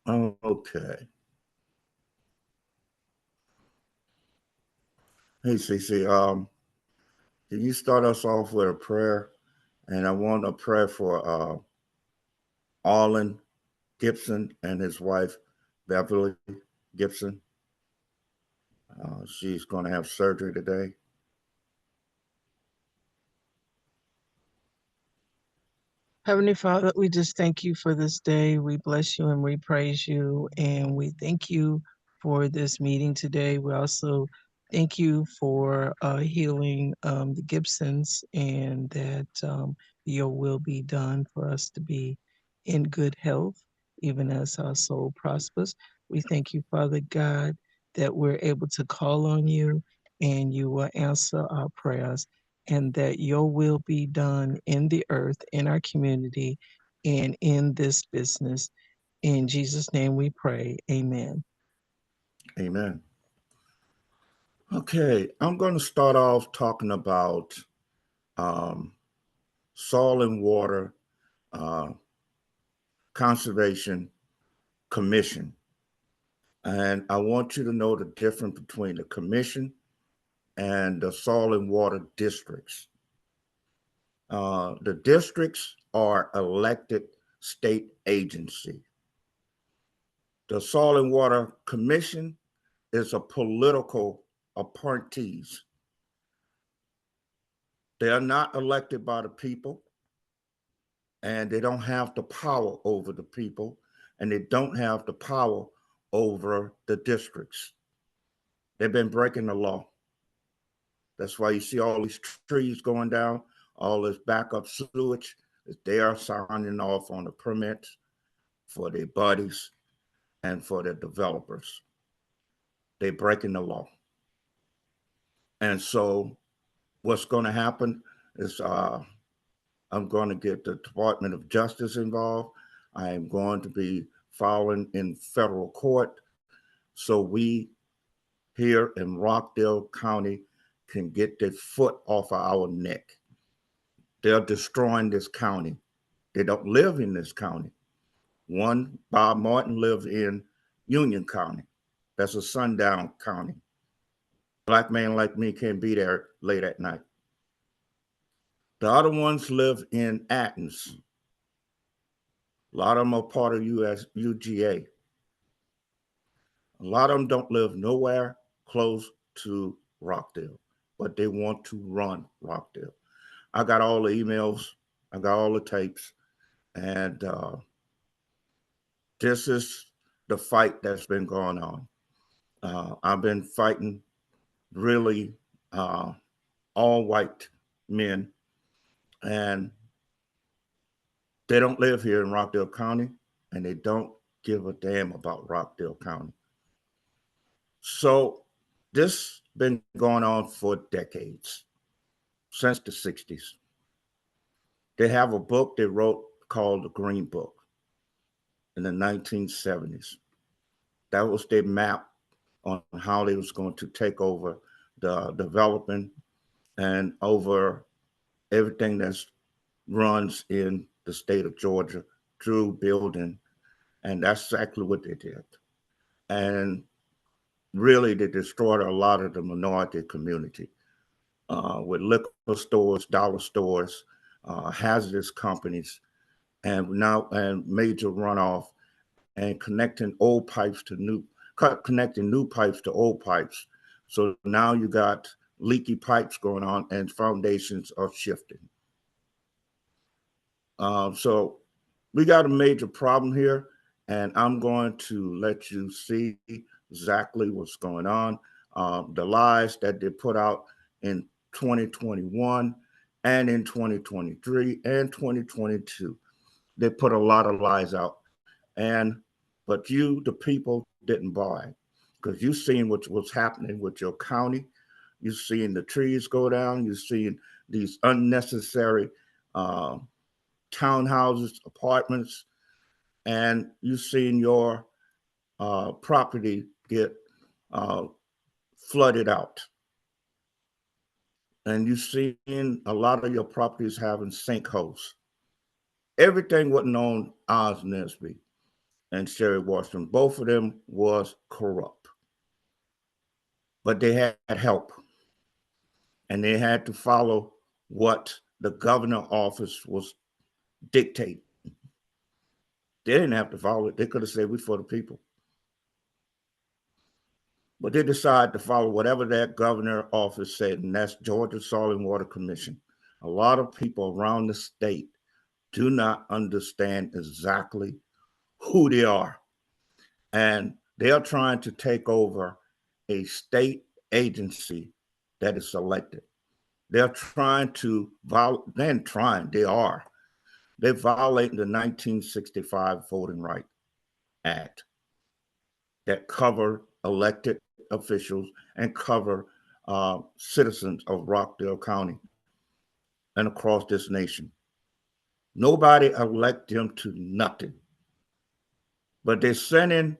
Okay. Hey, Cece, can you start us off with a prayer? And I want a prayer for Arlen Gibson and his wife, Beverly Gibson. She's going to have surgery today. Heavenly Father, we just thank you for this day. We bless you and we praise you. And we thank you for this meeting today. We also thank you for healing the Gibsons and that your will be done for us to be in good health, even as our soul prospers. We thank you, Father God, that we're able to call on you and you will answer our prayers and that your will be done in the earth, in our community, and in this business. In Jesus' name we pray. Amen. Amen. Okay, I'm going to start off talking about um, Soil and Water uh, Conservation Commission. And I want you to know the difference between the commission and the soil and water districts. The districts are elected state agency. The Soil and Water Commission is a political appointees. They are not elected by the people, and they don't have the power over the people, and they don't have the power over the districts. They've been breaking the law. That's why you see all these trees going down, all this backup sewage. They are signing off on the permits for their buddies and for the developers. They're breaking the law. And so what's going to happen is I'm going to get the Department of Justice involved. I am going to be filing in federal court so we here in Rockdale County can get their foot off of our neck. They're destroying this county. They don't live in this county. One, Bob Martin lives in Union County. That's a sundown county. Black man like me can't be there late at night. The other ones live in Athens. A lot of them are part of UGA. A lot of them don't live nowhere close to Rockdale, but they want to run Rockdale. I got all the emails, I got all the tapes, and this is the fight that's been going on. I've been fighting really uh, all white men, and they don't live here in Rockdale County, and they don't give a damn about Rockdale County. So this been going on for decades, since the 60s. They have a book they wrote called the Green Book in the 1970s. That was their map on how they was going to take over the development and over everything that runs in the state of Georgia through building. And that's exactly what they did. And really, they destroyed a lot of the minority community with liquor stores, dollar stores, hazardous companies, and now and major runoff and connecting old pipes to new, connecting new pipes to old pipes. So now you got leaky pipes going on and foundations are shifting. So we got a major problem here, and I'm going to let you see exactly what's going on. The lies that they put out in 2021 and in 2023 and 2022. They put a lot of lies out, and but you, the people, didn't buy because you've seen what's happening with your county. You've seen the trees go down. You've seen these unnecessary uh, townhouses, apartments, and you've seen your property get uh, flooded out. And you've seen a lot of your properties having sinkholes. Everything wasn't on Oz Nesby. and Sherry Washington. Both of them was corrupt, but they had help, and they had to follow what the governor office was dictating. They didn't have to follow it. They could have said, "We for the people." But they decided to follow whatever that governor office said, and that's Georgia Soil and Water Commission. A lot of people around the state do not understand exactly who they are. And they are trying to take over a state agency that is elected. They're trying to, they are. They're violating the 1965 Voting Rights Act that cover elected officials and cover citizens of Rockdale County and across this nation. Nobody elect them to nothing, but they're sending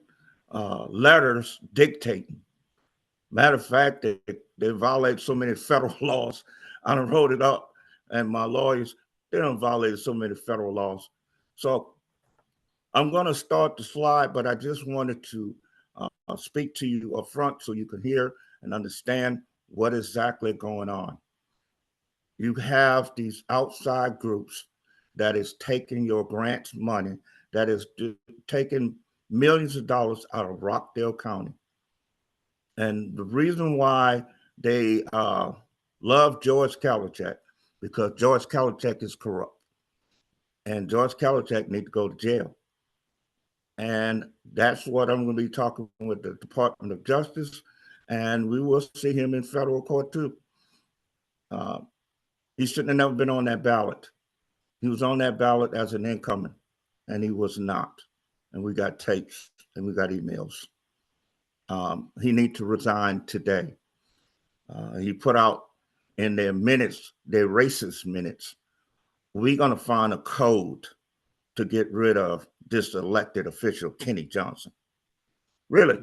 letters dictating. Matter of fact, they violate so many federal laws. I done wrote it up, and my lawyers, they done violated so many federal laws. So I'm going to start the slide, but I just wanted to speak to you up front so you can hear and understand what exactly going on. You have these outside groups that is taking your grants money, that is taking millions of dollars out of Rockdale County. And the reason why they love George Kalachek, because George Kalachek is corrupt. And George Kalachek need to go to jail. And that's what I'm going to be talking with the Department of Justice. And we will see him in federal court too. He shouldn't have never been on that ballot. He was on that ballot as an incoming, and he was not. And we got tapes and we got emails. He needs to resign today. He put out in their minutes, their racist minutes, we're going to find a code to get rid of this elected official, Kenny Johnson. Really?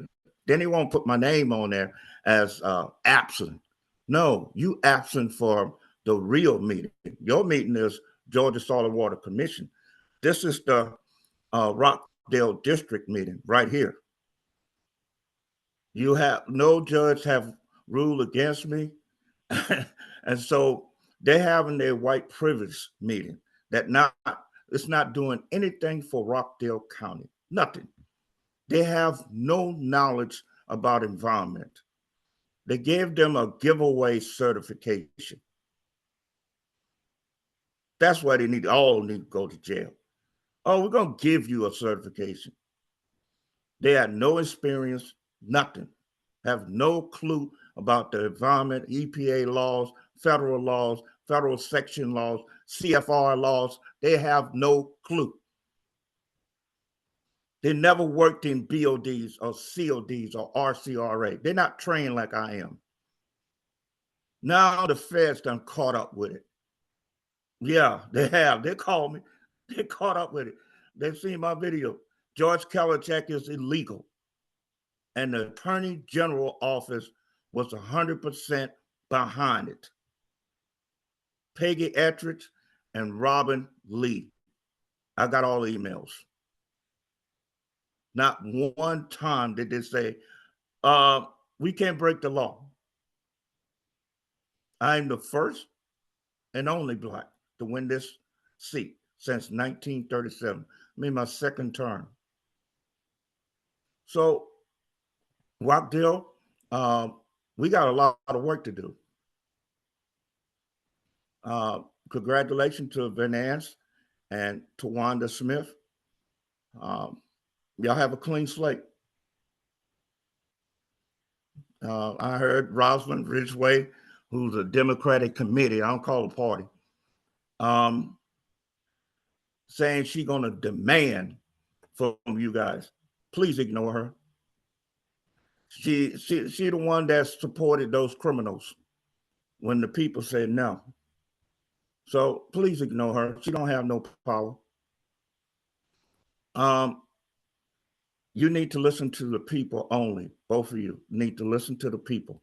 Then he won't put my name on there as absent. No, you absent for the real meeting. Your meeting is Georgia Soil and Water Commission. This is the Rockdale District meeting right here. You have no judge have ruled against me. And so they're having their white privilege meeting that it's not doing anything for Rockdale County, nothing. They have no knowledge about environment. They gave them a giveaway certification. That's why they all need to go to jail. Oh, we're going to give you a certification. They had no experience, nothing, have no clue about the environment, EPA laws, federal section laws, CFR laws. They have no clue. They never worked in BODs or CODs or RCRA. They're not trained like I am. Now the feds done caught up with it. Yeah, they have. They called me. They caught up with it. They've seen my video. George Kalachek is illegal. And the Attorney General office was 100% behind it. Peggy Ettrich and Robin Lee. I got all the emails. Not one time did they say, we can't break the law. I'm the first and only Black to win this seat since 1937. I mean, my second term. So, Rockdale, we got a lot of work to do. Congratulations to Venance and Tawanda Smith. Y'all have a clean slate. I heard Rosalind Ridgway, who's a Democratic committee, I don't call it a party, saying she's going to demand from you guys. Please ignore her. She the one that supported those criminals when the people said no. So please ignore her. She don't have no power. You need to listen to the people only. Both of you need to listen to the people.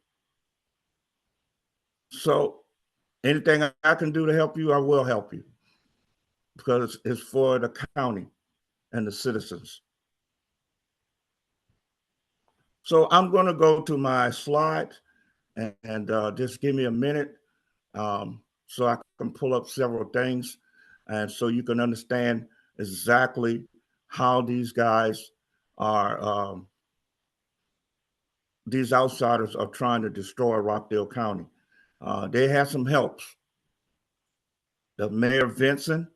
So anything I can do to help you, I will help you, because it's for the county and the citizens. So I'm going to go to my slides and just give me a minute so I can pull up several things and so you can understand exactly how these guys are, these outsiders are trying to destroy Rockdale County. They have some helps. The Mayor Vincent,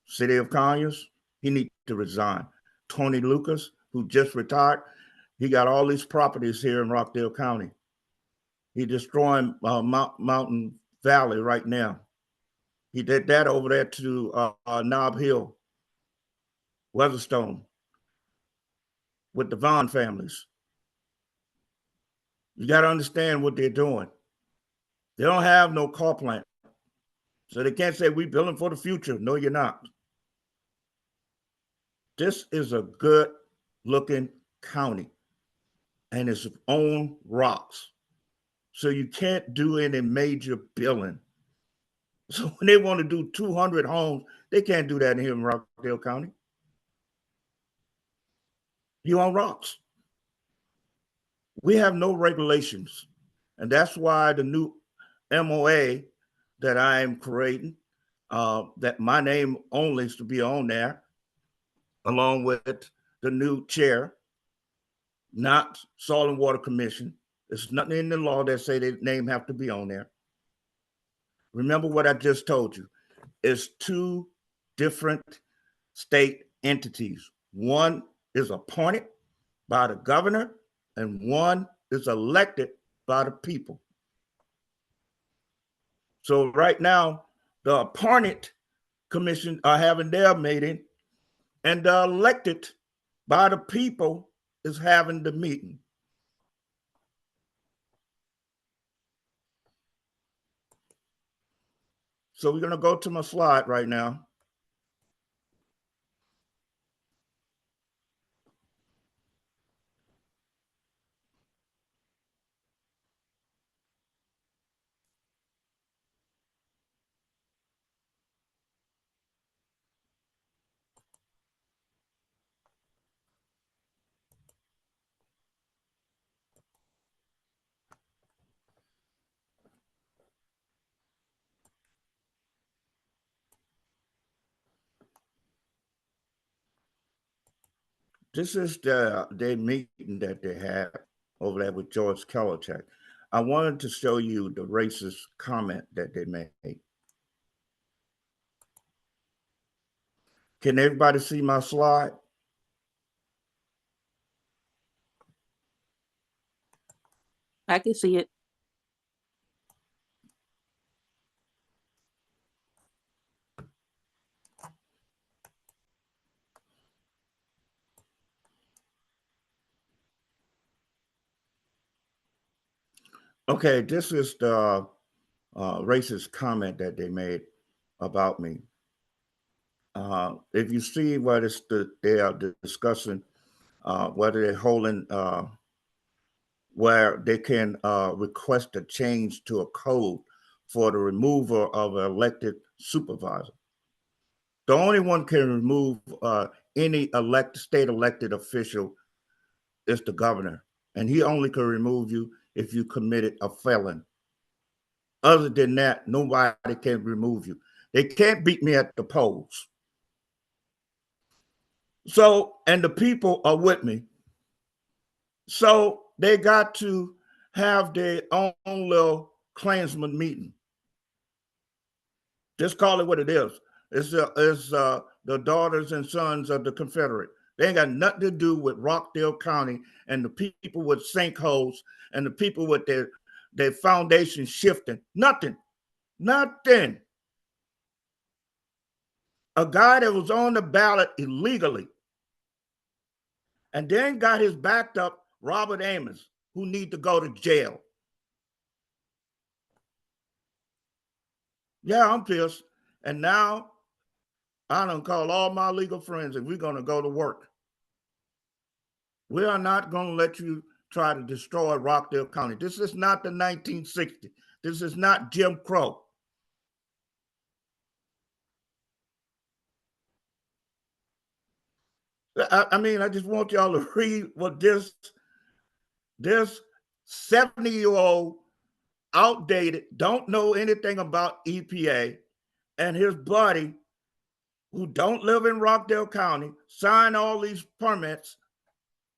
City of Conyers, he needs to resign. Tony Lucas, who just retired, he got all these properties here in Rockdale County. He's destroying Mountain Valley right now. He did that over there to Nob Hill, Weatherstone, with the Vaughn families. You got to understand what they're doing. They don't have no car plant. So they can't say we're building for the future. No, you're not. This is a good looking county and it's on rocks. So you can't do any major building. So when they want to do 200 homes, they can't do that here in Rockdale County. You on rocks. We have no regulations. And that's why the new MOA that I am creating, that my name only is to be on there, along with the new chair, not Soil and Water Commission. There's nothing in the law that say their name have to be on there. Remember what I just told you. It's two different state entities. One is appointed by the governor and one is elected by the people. So right now, the appointed commission are having their meeting and the elected by the people is having the meeting. So we're going to go to my slide right now. This is the meeting that they had over there with George Kellercheck. I wanted to show you the racist comment that they made. Can everybody see my slide? I can see it. Okay, this is the racist comment that they made about me. If you see what they are discussing, whether they're holding, where they can request a change to a code for the removal of an elected supervisor. The only one can remove any state elected official is the governor, and he only can remove you if you committed a felon. Other than that, nobody can remove you. They can't beat me at the polls. So, and the people are with me. So they got to have their own little Klansman meeting. Just call it what it is. It's the daughters and sons of the Confederate. They ain't got nothing to do with Rockdale County and the people with sinkholes and the people with their foundation shifting. Nothing. Nothing. A guy that was on the ballot illegally and then got his backed up Robert Amos, who need to go to jail. Yeah, I'm pissed. And now I done call all my legal friends and we're going to go to work. We are not going to let you try to destroy Rockdale County. This is not the 1960s. This is not Jim Crow. I mean, I just want y'all to read what this This 70-year-old, outdated, don't know anything about EPA, and his buddy, who don't live in Rockdale County, signed all these permits.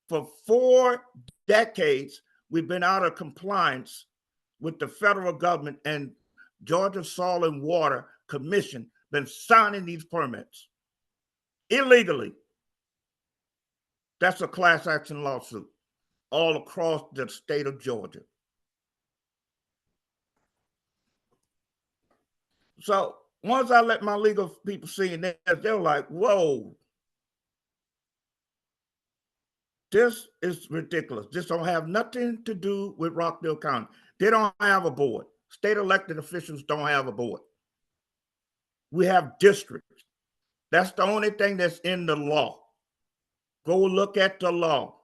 For 4 decades, we've been out of compliance with the federal government, and Georgia Soil and Water Commission been signing these permits illegally. That's a class action lawsuit all across the state of Georgia. So once I let my legal people see this, they're like, whoa, this is ridiculous. This don't have nothing to do with Rockdale County. They don't have a board. State elected officials don't have a board. We have districts. That's the only thing that's in the law. Go look at the law.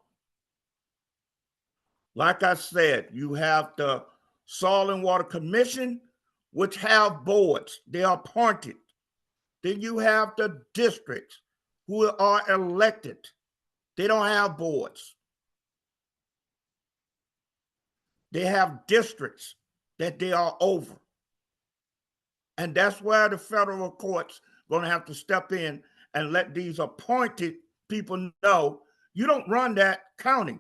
Like I said, you have the Soil and Water Commission, which have boards. They are appointed. Then you have the districts who are elected. They don't have boards. They have districts that they are over. And that's where the federal courts going to have to step in and let these appointed people know you don't run that county.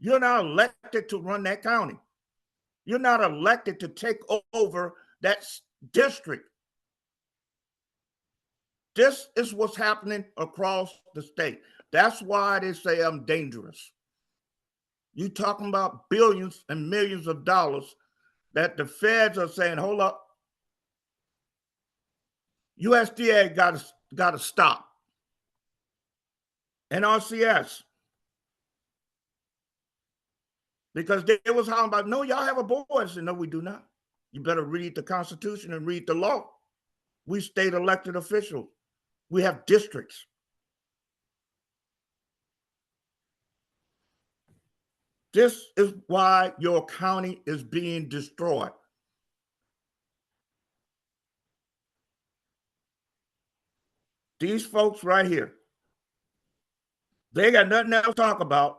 You're not elected to run that county. You're not elected to take over that district. This is what's happening across the state. That's why they say I'm dangerous. You talking about billions and millions of dollars that the feds are saying, hold up, USDA got to stop. NRCS, because they was talking about, no, y'all have a board. I said, no, we do not. You better read the Constitution and read the law. We state elected officials. We have districts. This is why your county is being destroyed. These folks right here, they got nothing else to talk about.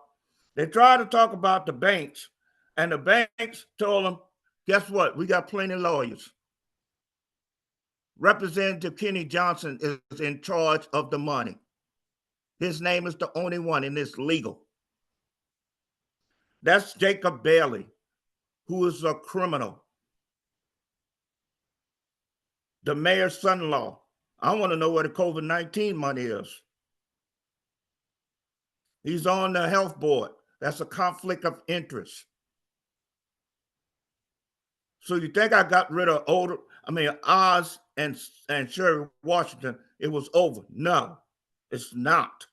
They tried to talk about the banks, and the banks told them, guess what? We got plenty of lawyers. Representative Kenny Johnson is in charge of the money. His name is the only one, and it's legal. That's Jacob Bailey, who is a criminal. The mayor's son-in-law. I want to know where the COVID-19 money is. He's on the health board. That's a conflict of interest. So you think I got rid of Oz and Sherry Washington, it was over? No, it's not.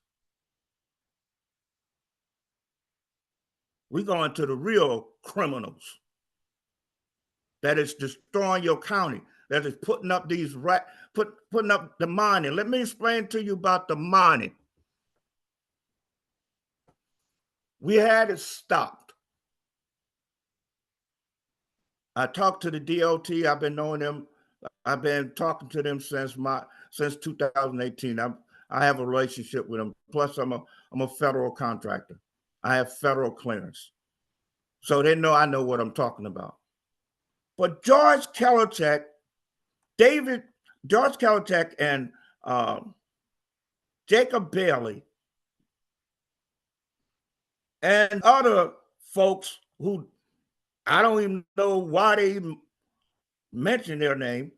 We're going to the real criminals that is destroying your county, that is putting up these putting up the mining. Let me explain to you about the mining. We had it stopped. I talked to the DOT. I've been knowing them. I've been talking to them since 2018. I have a relationship with them. Plus, I'm a federal contractor. I have federal clearance, so they know I know what I'm talking about. But George Kellertech, and Jacob Bailey and other folks who I don't even know why they even mention their name.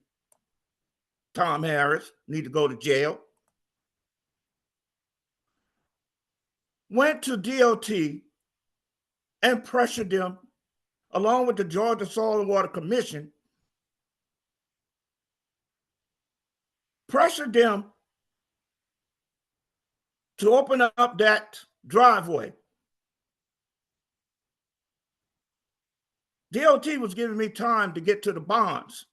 Tom Harris need to go to jail. Went to DOT and pressured them, along with the Georgia Soil and Water Commission, pressured them to open up that driveway. DOT was giving me time to get to the bonds.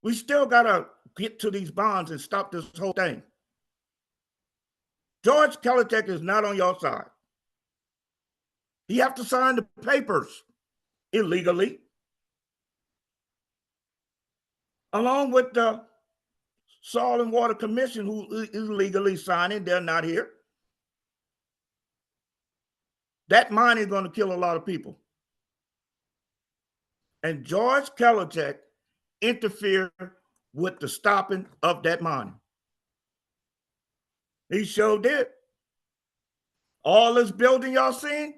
We still got to get to these bonds and stop this whole thing. George Kellertech is not on your side. He have to sign the papers illegally, along with the Soil and Water Commission, who is illegally signing. They're not here. That mining is going to kill a lot of people. And George Kellercheck interfered with the stopping of that mining. He sure did. All this building y'all seen,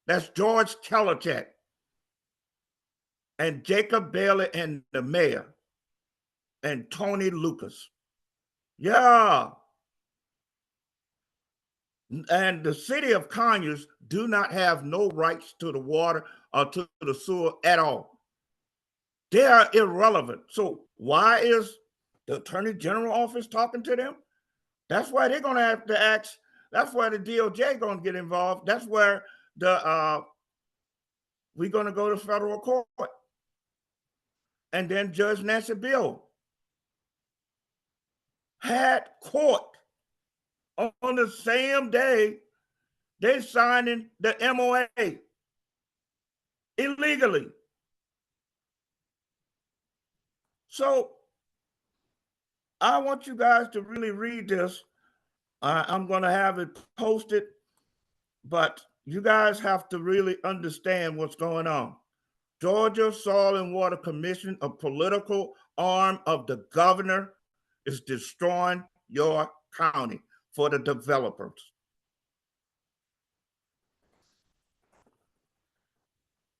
that's George Kellercheck and Jacob Bailey and the mayor and Tony Lucas. Yeah. And the city of Conyers do not have no rights to the water or to the sewer at all. They are irrelevant. So why is the Attorney General office talking to them? That's why they're going to have to ask. That's why the DOJ going to get involved. That's where we're going to go to federal court. And then Judge Nancy Bill had court on the same day they signing the MOA illegally. So I want you guys to really read this. I'm going to have it posted, but you guys have to really understand what's going on. Georgia Soil and Water Commission, a political arm of the governor, is destroying your county for the developers.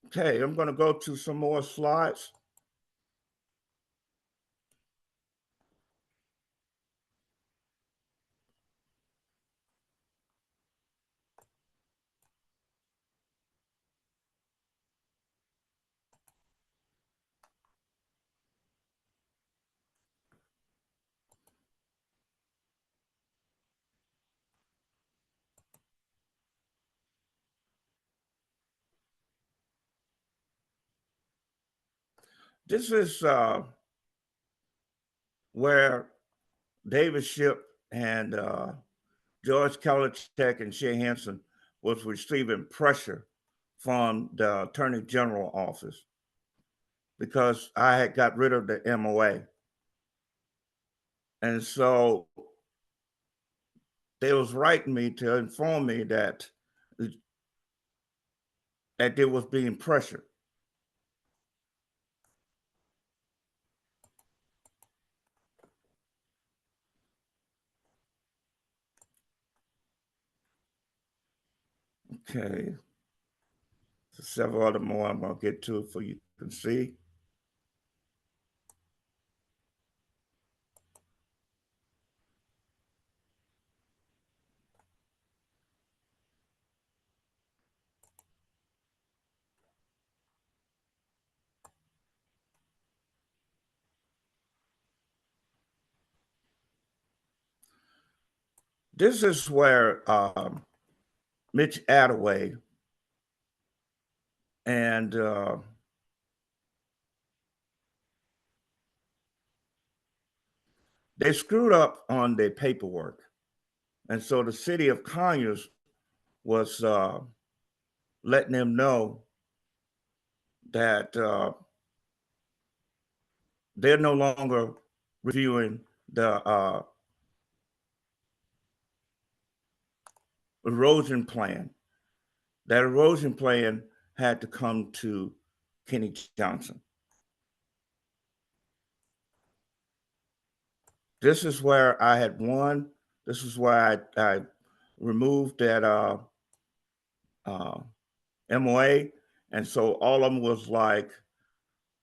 Okay, I'm going to go to some more slides. This is where David Shipp and George Kellercheck and Shea Hansen was receiving pressure from the Attorney General office because I had got rid of the MOA. And so they was writing me to inform me that there was being pressured. Okay. So several other more I'm going to get to for you can see. This is where Mitch Attaway and they screwed up on their paperwork. And so the city of Conyers was letting them know that they're no longer reviewing the erosion plan. That erosion plan had to come to Kenny Johnson. This is where I had won. This is where I removed that MOA. And so all of them was like,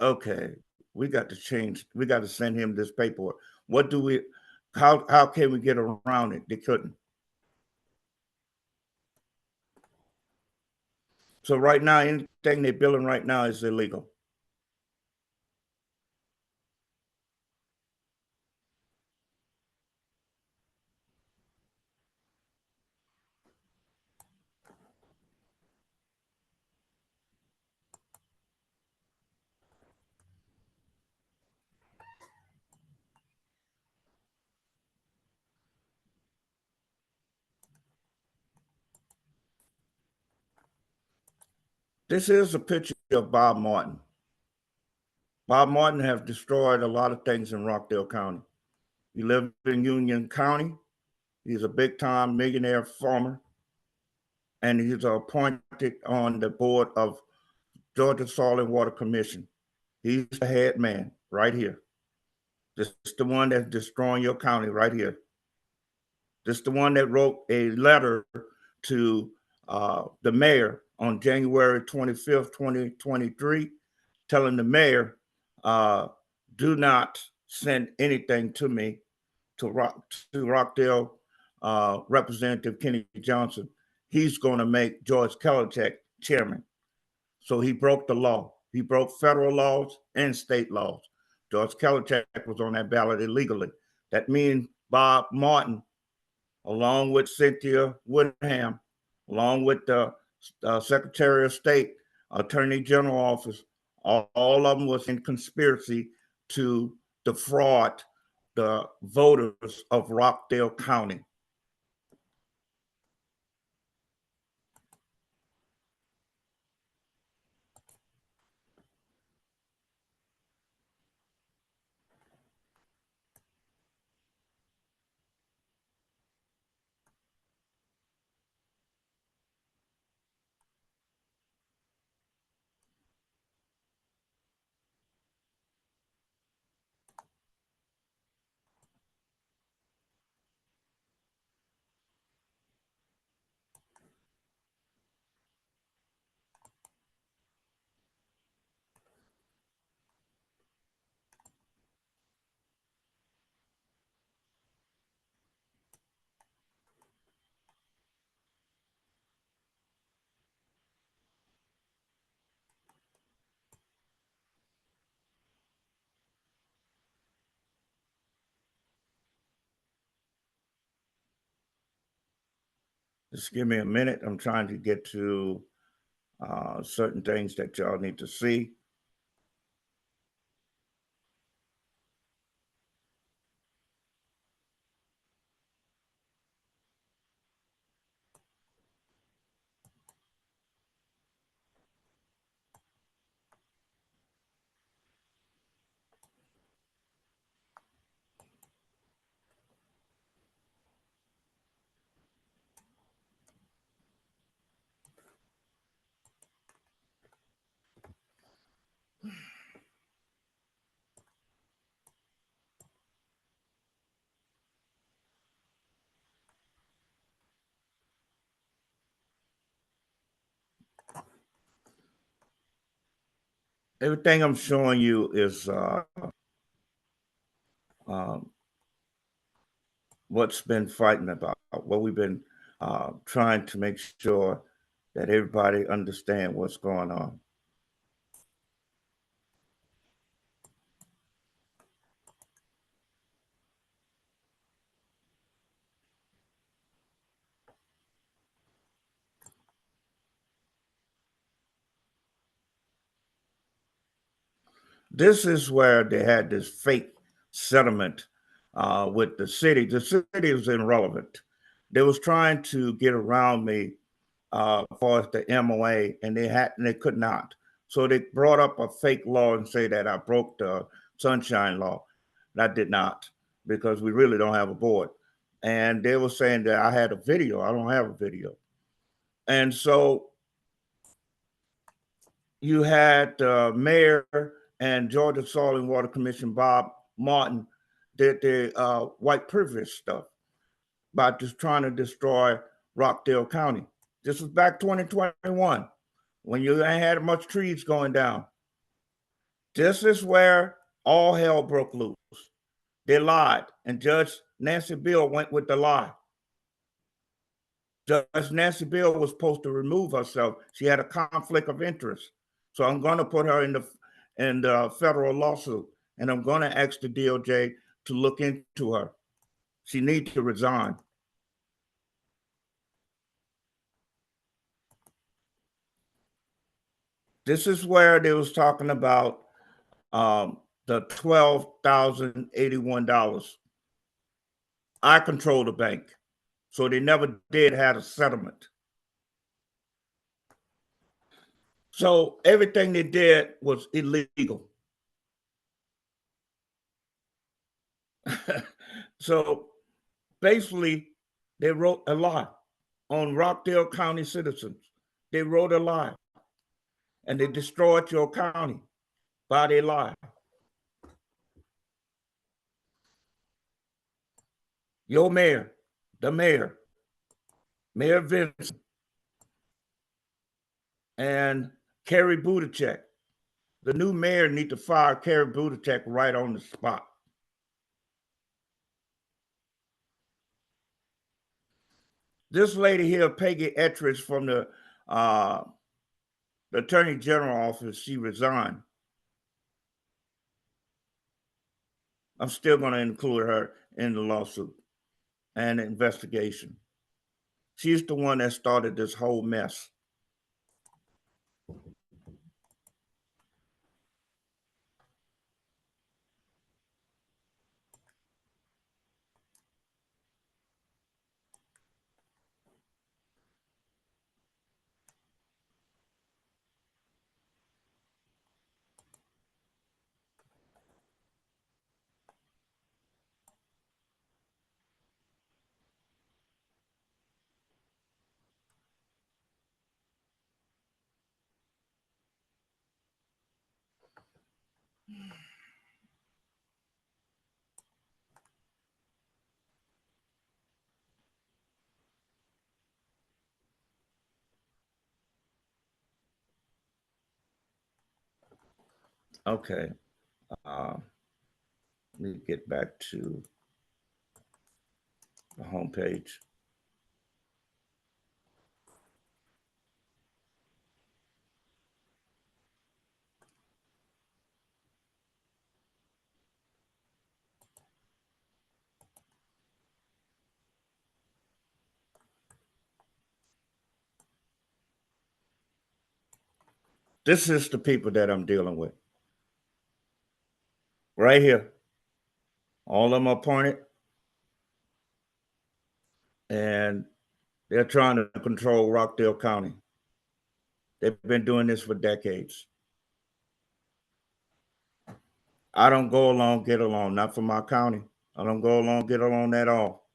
okay, we got to change. We got to send him this paperwork. What do we, how can we get around it? They couldn't. So right now, anything they're billing right now is illegal. This is a picture of Bob Martin. Bob Martin has destroyed a lot of things in Rockdale County. He lived in Union County. He's a big-time millionaire farmer. and he's appointed on the board of Georgia Soil and Water Commission. He's the head man right here. This is the one that's destroying your county right here. This is the one that wrote a letter to the mayor on January 25th, 2023, telling the mayor, do not send anything to me, to Rockdale Representative Kenny Johnson. He's going to make George Kellercheck chairman. So he broke the law. He broke federal laws and state laws. George Kellercheck was on that ballot illegally. That means Bob Martin, along with Cynthia Woodham, along with the Secretary of State, Attorney General office, all of them was in conspiracy to defraud the voters of Rockdale County. Just give me a minute. I'm trying to get to certain things that y'all need to see. Everything I'm showing you is what's been fighting about, what we've been trying to make sure that everybody understand what's going on. This is where they had this fake settlement with the city. The city was irrelevant. They was trying to get around me as far as the MOA, and they could not. So they brought up a fake law and say that I broke the Sunshine Law. And I did not, because we really don't have a board. And they were saying that I had a video. I don't have a video. And so you had Mayor and Georgia Soil and Water Commission Bob Martin did the white privilege stuff by just trying to destroy Rockdale County. This was back 2021 when you ain't had much trees going down. This is where all hell broke loose. They lied, and Judge Nancy Bill went with the lie. Judge Nancy Bill was supposed to remove herself. She had a conflict of interest. So I'm going to put her in the federal lawsuit, and I'm going to ask the DOJ to look into her. She needs to resign. This is where they was talking about the $12,081. I control the bank, so they never did have a settlement. So everything they did was illegal. So basically, they wrote a lie. on Rockdale County citizens. They wrote a lie and they destroyed your county by their lie. Your mayor, the mayor, Mayor Vincent, and Kerry Buttigieg. The new mayor need to fire Kerry Buttigieg right on the spot. This lady here, Peggy Ettridge from the Attorney General office, she resigned. I'm still going to include her in the lawsuit and the investigation. She's the one that started this whole mess. Okay. Let me get back to the homepage. This is the people that I'm dealing with. Right here. All of them are appointed. And they're trying to control Rockdale County. They've been doing this for decades. I don't go along, get along, not for my county. I don't go along, get along at all.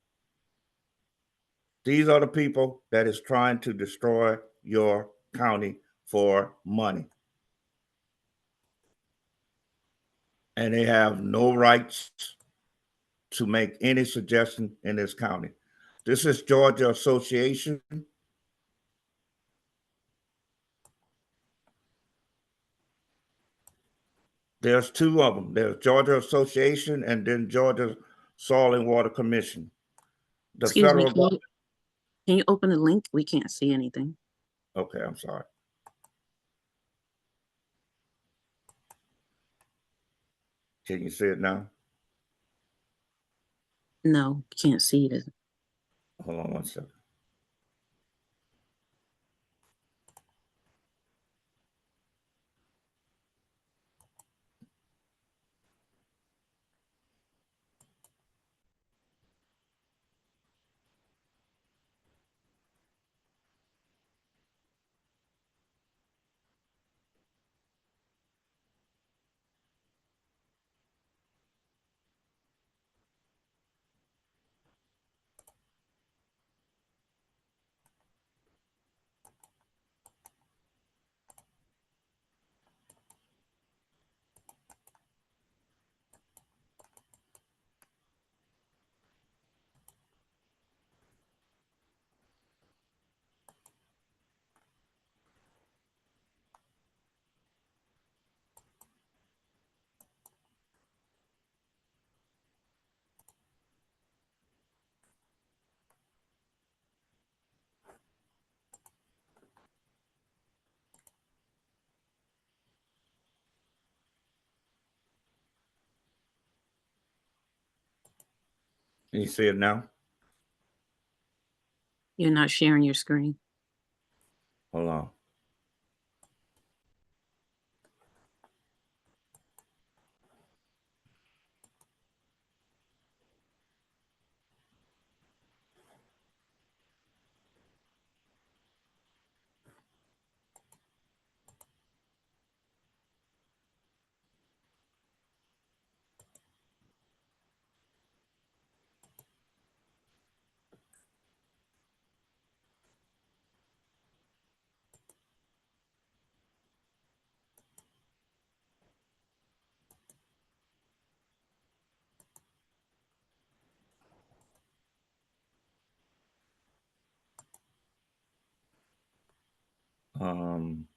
These are the people that is trying to destroy your county for money. And they have no rights to make any suggestion in this county. This is Georgia Association. There's two of them. There's Georgia Association and then Georgia Soil and Water Commission. The Excuse me, federal can you open the link? We can't see anything. Okay, I'm sorry. Can you see it now? No, can't see it. Hold on one second. Can you see it now? You're not sharing your screen. Hold on. Um,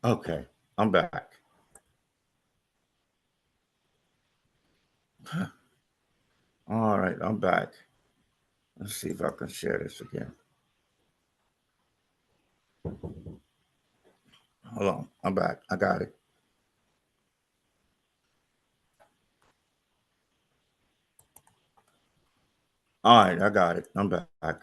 okay, I'm back. All right, I'm back. Let's see if I can share this again. Hold on, I'm back. I got it. All right, I got it. I'm back. Hold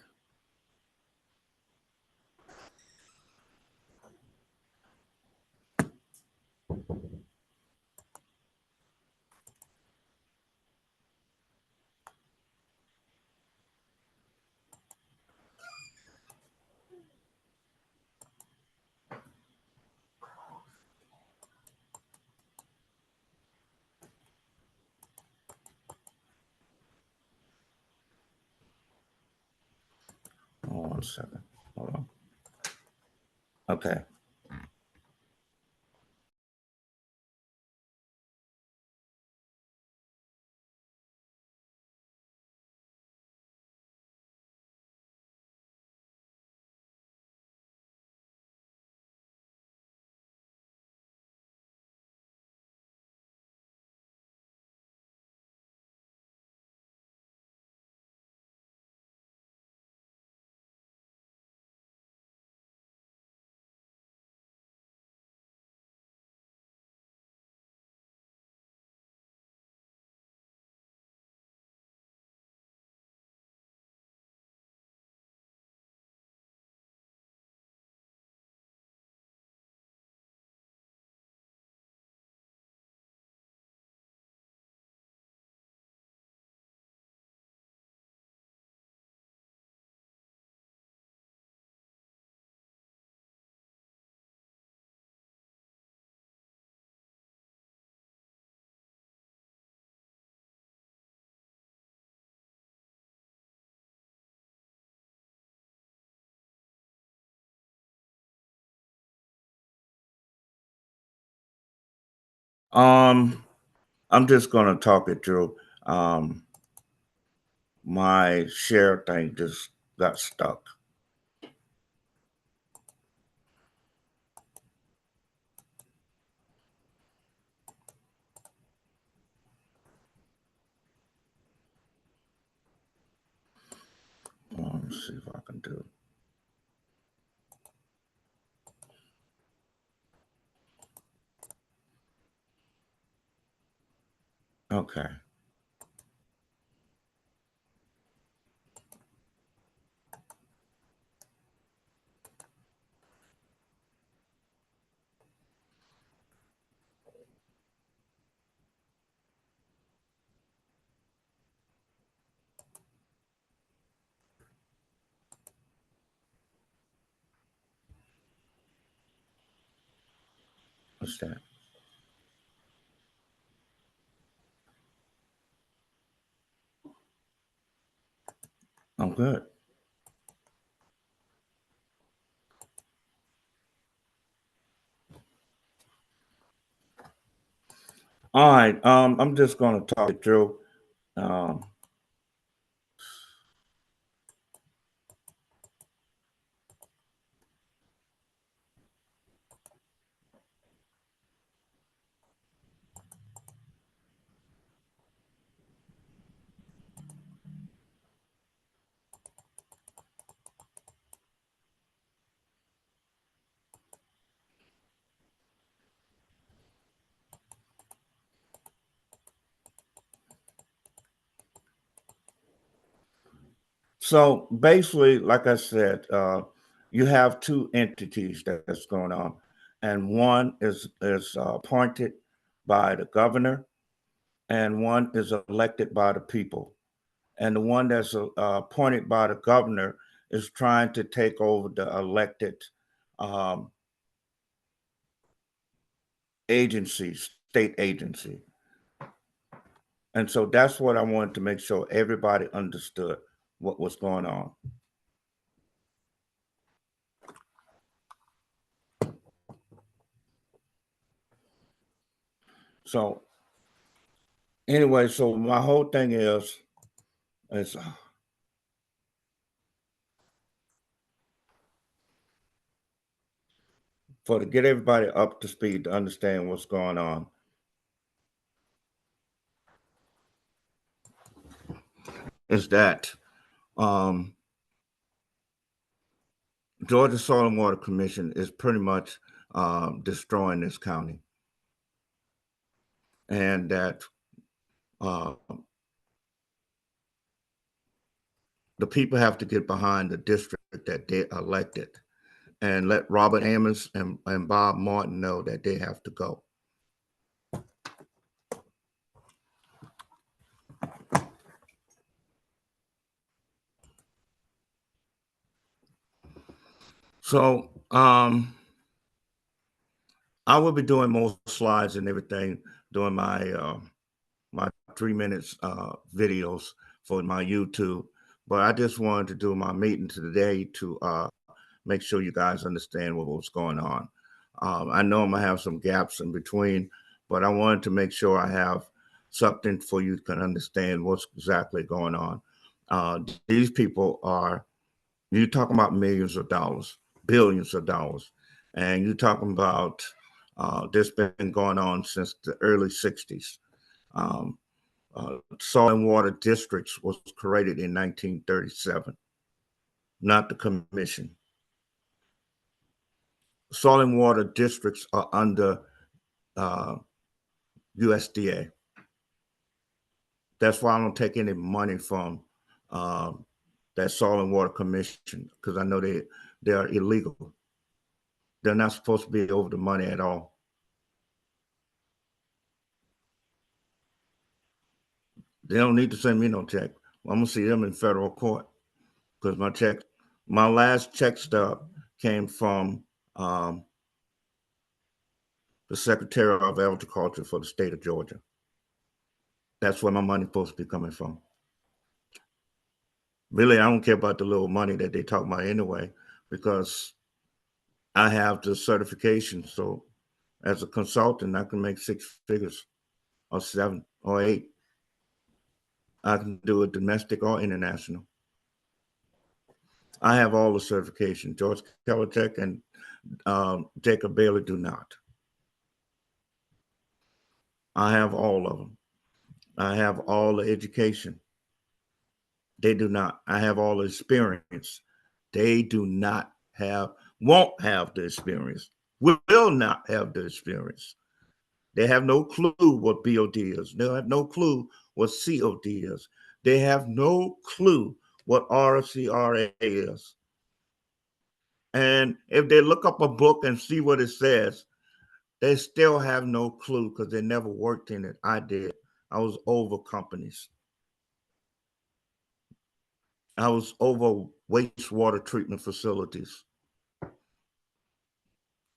on 1 second. Hold on. Okay. Um, I'm just gonna talk it through. Um, my share thing just got stuck. Let's see if I can do. Okay. What's that? I'm good. All right. I'm just gonna talk it through. Um, So basically, like I said, you have two entities that's going on, and one is appointed by the governor, and one is elected by the people. And the one that's appointed by the governor is trying to take over the elected um, agency, state agency. And so that's what I wanted to make sure everybody understood what was going on. So anyway, so my whole thing is for to get everybody up to speed to understand what's going on. Is that um, Georgia Soil and Water Commission is pretty much destroying this county, and that uh, the people have to get behind the district that they elected and let Robert Amos and Bob Martin know that they have to go. So I will be doing more slides and everything during my 3 minutes videos for my YouTube. But I just wanted to do my meeting today to make sure you guys understand what was going on. I know I'm gonna have some gaps in between, but I wanted to make sure I have something for you to understand what's exactly going on. These people are, you're talking about millions of dollars, billions of dollars, and you're talking about this been going on since the early 60s. Um, Soil and Water Districts was created in 1937, not the commission. Soil and Water Districts are under uh, USDA. That's why I don't take any money from that Soil and Water Commission, because I know they are illegal. They're not supposed to be over the money at all. They don't need to send me no check. I'm gonna see them in federal court because my last check stub came from the Secretary of Agriculture for the state of Georgia. That's where my money's supposed to be coming from. Really, I don't care about the little money that they talk about anyway, because I have the certification. So as a consultant, I can make 6 figures or 7 or 8. I can do it domestic or international. I have all the certification. George Kellertech and Jacob Bailey do not. I have all of them. I have all the education. They do not. I have all the experience. They do not have, won't have the experience, will not have the experience. They have no clue what BOD is. They have no clue what COD is. They have no clue what RCRA is. And if they look up a book and see what it says, they still have no clue because they never worked in it. I did. I was over companies. I was over wastewater treatment facilities.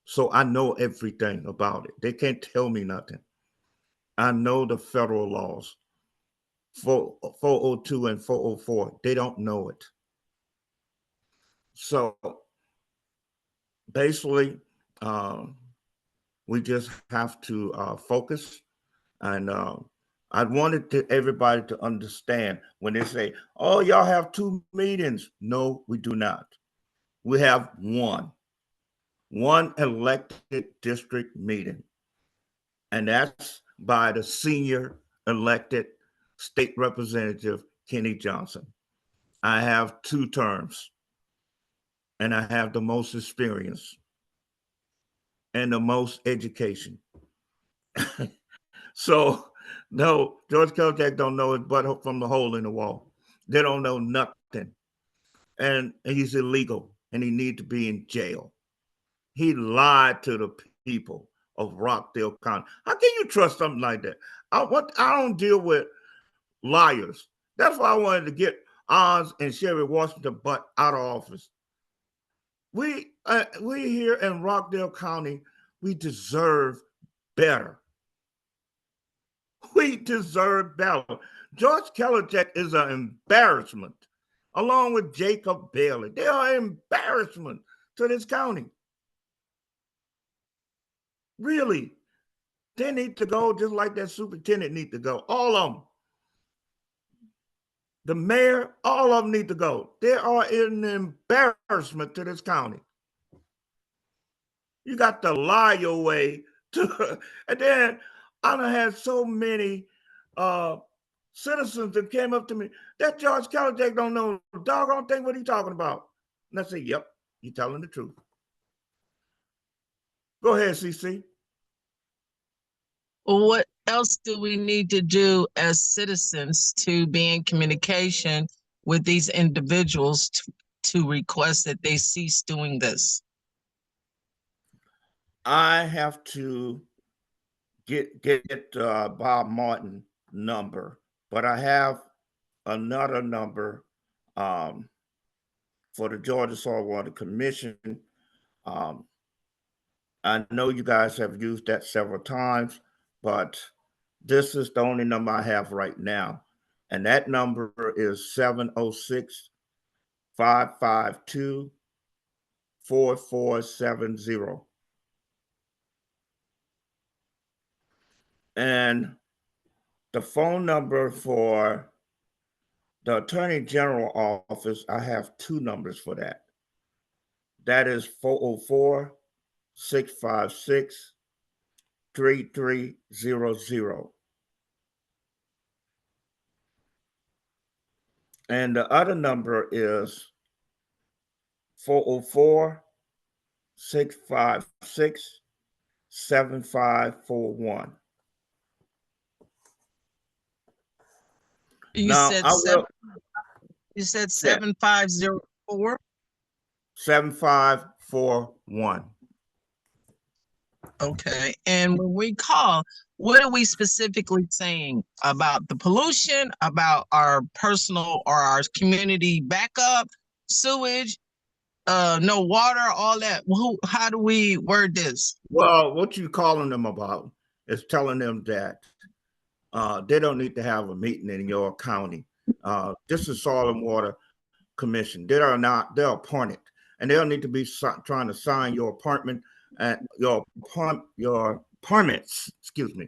So I know everything about it. They can't tell me nothing. I know the federal laws, 402 and 404. They don't know it. So basically, we just have to focus. And I wanted everybody to understand when they say, oh, y'all have 2 meetings. No, we do not. We have one elected district meeting. And that's by the senior elected state representative, Kenny Johnson. I have 2 terms, and I have the most experience and the most education. So, no, George Kotek don't know it but from the hole in the wall. They don't know nothing. and he's illegal and he needs to be in jail. He lied to the people of Rockdale County. How can you trust something like that? I don't deal with liars. That's why I wanted to get Oz and Sherry Washington butt out of office. We here in Rockdale County, we deserve better. We deserve better. George Kellerjack is an embarrassment, along with Jacob Bailey. They are an embarrassment to this county. Really. They need to go just like that superintendent need to go. All of them. The mayor, all of them need to go. They are an embarrassment to this county. You got to lie your way to, and then I done had so many citizens that came up to me. That George Kellerjack don't know the doggone thing what he talking about. And I say, yep, you telling the truth. Go ahead, CC. What else do we need to do as citizens to be in communication with these individuals to request that they cease doing this? I have to get Bob Martin number, but I have another number for the Georgia Soil Water Commission. I know you guys have used that several times, but this is the only number I have right now. And that number is 706 552 4470. And the phone number for the Attorney General office, I have two numbers for that. That is 404 656 3300. And the other number is 404 656 7541. You Now, said I will, you said 7504? 7541. Okay. And when we call, what are we specifically saying about the pollution, about our personal or our community backup, sewage, no water, all that? How do we word this? Well, what you calling them about is telling them that they don't need to have a meeting in your county. This is Soil and Water Commission. They're appointed, and they don't need to be trying to sign your appointment and your permits, excuse me,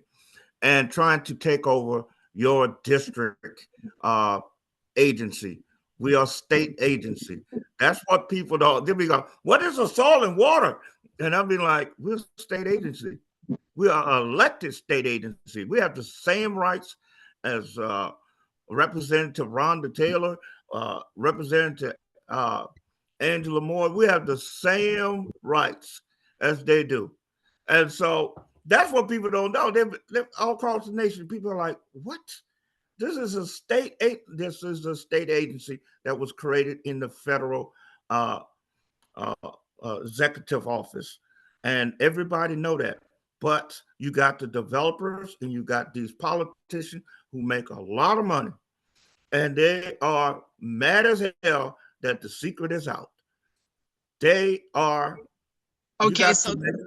and trying to take over your district agency. We are state agency. That's what people don't. They'll be going, what is a soil and water? And I'll be like, we're a state agency. We are elected state agency. We have the same rights as Representative Rhonda Taylor, Representative Angela Moore. We have the same rights as they do. And so that's what people don't know. They're all across the nation. People are like, what? This is a state agency that was created in the federal executive office. And everybody know that. But you got the developers and you got these politicians who make a lot of money. And they are mad as hell that the secret is out. They are. Okay, so the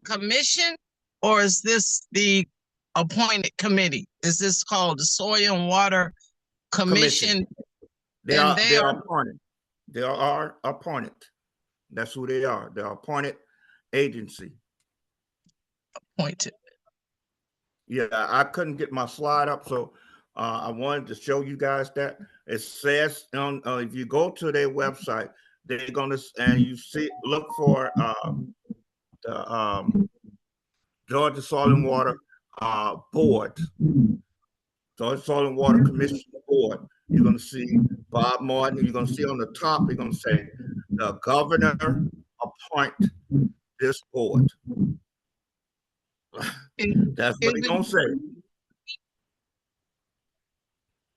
commission, or is this the appointed committee? Is this called the Soil and Water Commission? They are appointed. They are appointed. That's who they are. They're appointed agency. Appointed. Yeah, I couldn't get my slide up, so I wanted to show you guys that. It says on if you go to their website, they're gonna and you see look for the Georgia Soil and Water Board, Georgia Soil and Water Commission Board. You're gonna see Bob Martin. You're gonna see on the top. You're gonna say the governor appoint this board. That's what he's gonna say.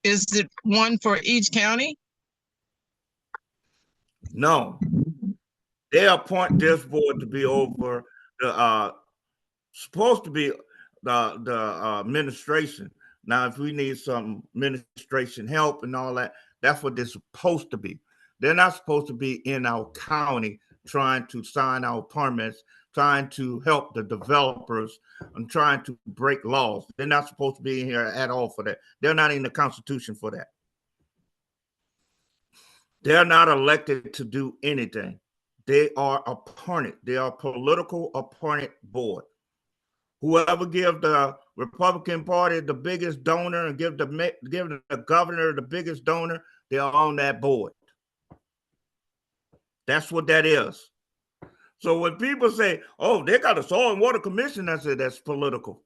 Is it one for each county? No, they appoint this board to be over the supposed to be the administration. Now, if we need some administration help and all that, that's what they're supposed to be. They're not supposed to be in our county trying to sign our permits, trying to help the developers, and trying to break laws. They're not supposed to be in here at all for that. They're not in the Constitution for that. They're not elected to do anything. They are appointed. They are a political appointed board. Whoever give the Republican Party the biggest donor and give the governor the biggest donor, they are on that board. That's what that is. So when people say, "Oh, they got a soil and water commission," I say that's political.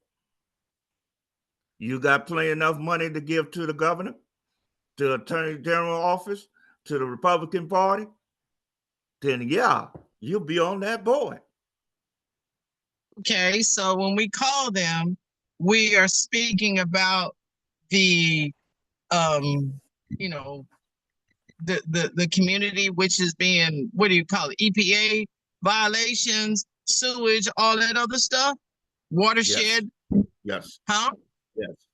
You got plenty enough money to give to the governor, to the attorney general office, to the Republican Party, then yeah, you'll be on that board. Okay, so when we call them, we are speaking about the you know, the community which is being, what do you call it, EPA violations, sewage, all that other stuff, watershed. Yes. Huh?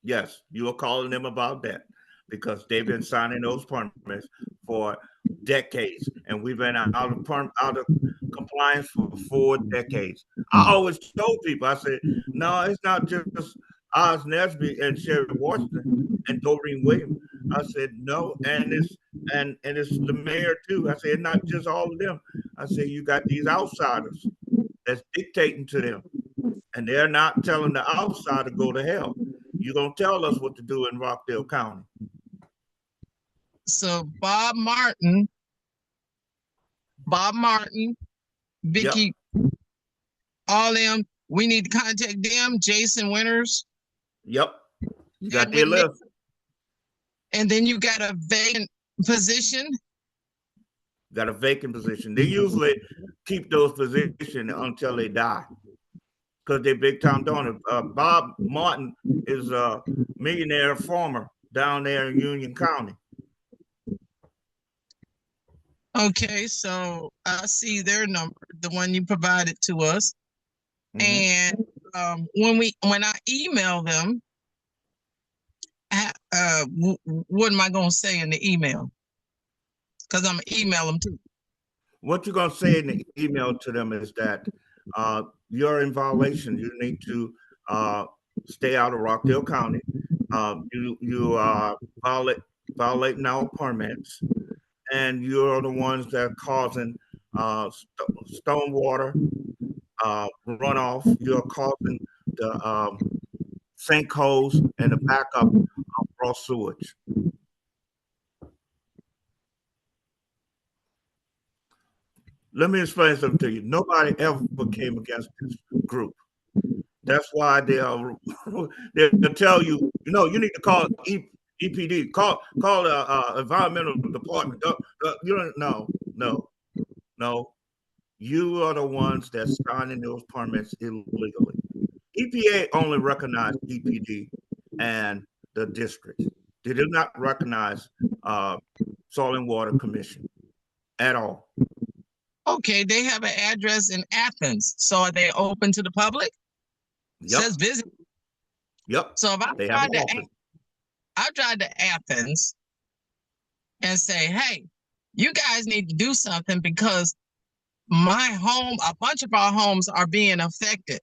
Yes. You are calling them about that because they've been signing those permits for decades, and we've been out of compliance for 4 decades. I always told people, I said, no, it's not just Oz Nesby and Sherry Washington and Doreen Williams. I said no, and it's the mayor too. I said not just all of them. I said you got these outsiders that's dictating to them, and they're not telling the outsider to go to hell. You're gonna tell us what to do in Rockdale County. So Bob Martin, Vicky, Yep. all them, we need to contact them, Jason Winters. Yep. You got their list. And then you got a vacant position. Got a vacant position. They usually keep those positions until they die because they're big time donors. Bob Martin is a millionaire farmer down there in Union County. Okay, so I see their number, the one you provided to us. And when I email them, what am I going to say in the email? Because I'm going to email them too. What you're going to say in the email to them is that you're in violation. You need to stay out of Rockdale County. You are violating our permits, and you're the ones that are causing stormwater runoff. You're causing the sinkholes and the backup of raw sewage. Let me explain something to you. Nobody ever came against this group. That's why they'll tell you, you need to call EPD, call the environmental department. You don't no. You are the ones that's signing those permits illegally. EPA only recognized EPD and the district. They did not recognize Soil and Water Commission at all. Okay, they have an address in Athens. So are they open to the public? Yep. Says visit. Yep. So if I tried to Athens and say, hey, you guys need to do something because my home, a bunch of our homes are being affected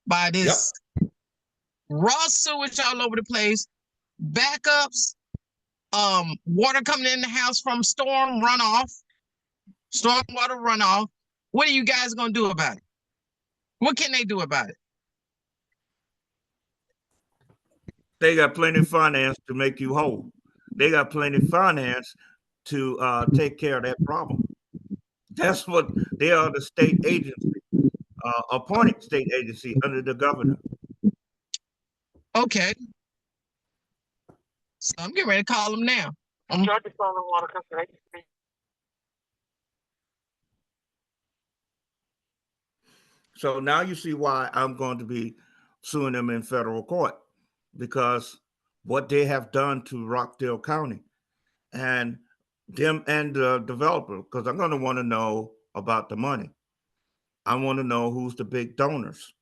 by this raw sewage all over the place, backups, water coming in the house from storm water runoff. What are you guys going to do about it? What can they do about it? They got plenty of finance to make you whole. They got plenty of finance to take care of that problem. That's what they are, the state agency, appointed state agency under the governor. Okay. So I'm getting ready to call them now. So now you see why I'm going to be suing them in federal court, because what they have done to Rockdale County. And them and the developer, because I'm going to want to know about the money. I want to know who's the big donors.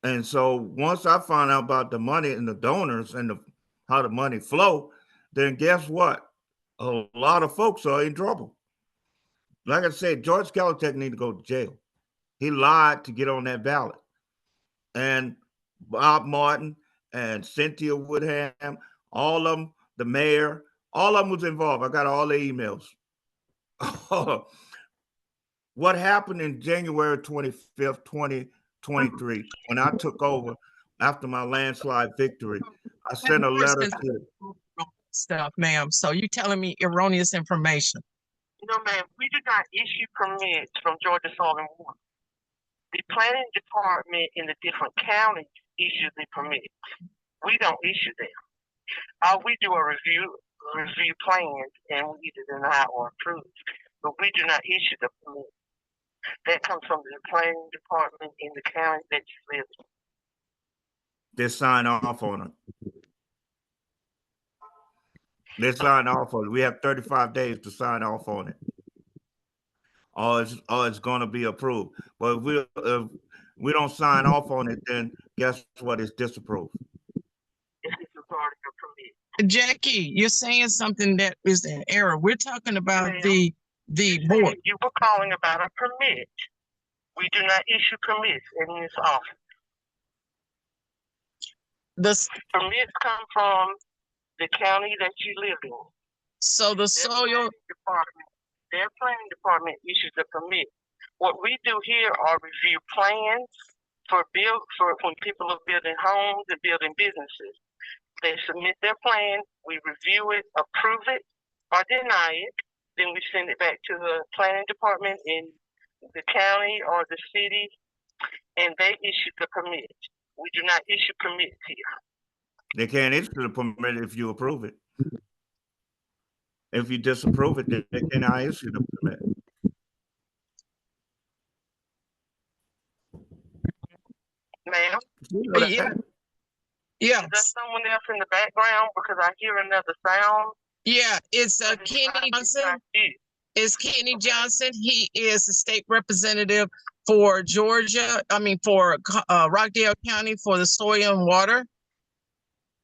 And so once I find out about the money and the donors and how the money flow, then guess what? A lot of folks are in trouble. Like I said, George Caltech need to go to jail. He lied to get on that ballot. And Bob Martin and Cynthia Woodham, all of them, the mayor, all of them was involved. I got all the emails. What happened in January 25th, 2023, when I took over after my landslide victory, I sent a letter to stuff, ma'am. So you telling me erroneous information? No, ma'am, we do not issue permits from Georgia Soil and Water. The planning department in the different counties issues the permits. We don't issue them. All we do are review plans, and we either deny or approve. But we do not issue the permit. That comes from the planning department in the county that you live in. they sign off on it. They sign off on it. We have 35 days to sign off on it. Or it's going to be approved. But if we don't sign off on it, then guess what? It's disapproved. It's regarding your permit. Jackie, you're saying something that is an error. We're talking about Ma'am, the board. You were calling about a permit. We do not issue permits in this office. The Permits come from the county that you live in. so the soil. Their planning department issues a permit. What we do here are review plans for when people are building homes and building businesses. They submit their plan, we review it, approve it, or deny it. Then we send it back to the planning department in the county or the city, and they issue the permit. We do not issue permits here. They can't issue the permit if you approve it. If you disapprove it, then they cannot issue the permit. Ma'am? Yeah. Yeah. Is there someone else in the background? Because I hear another sound. Yeah, it's Kenny Johnson. It's Kenny Johnson. He is the state representative for Georgia. For Rockdale County for the Soil and Water,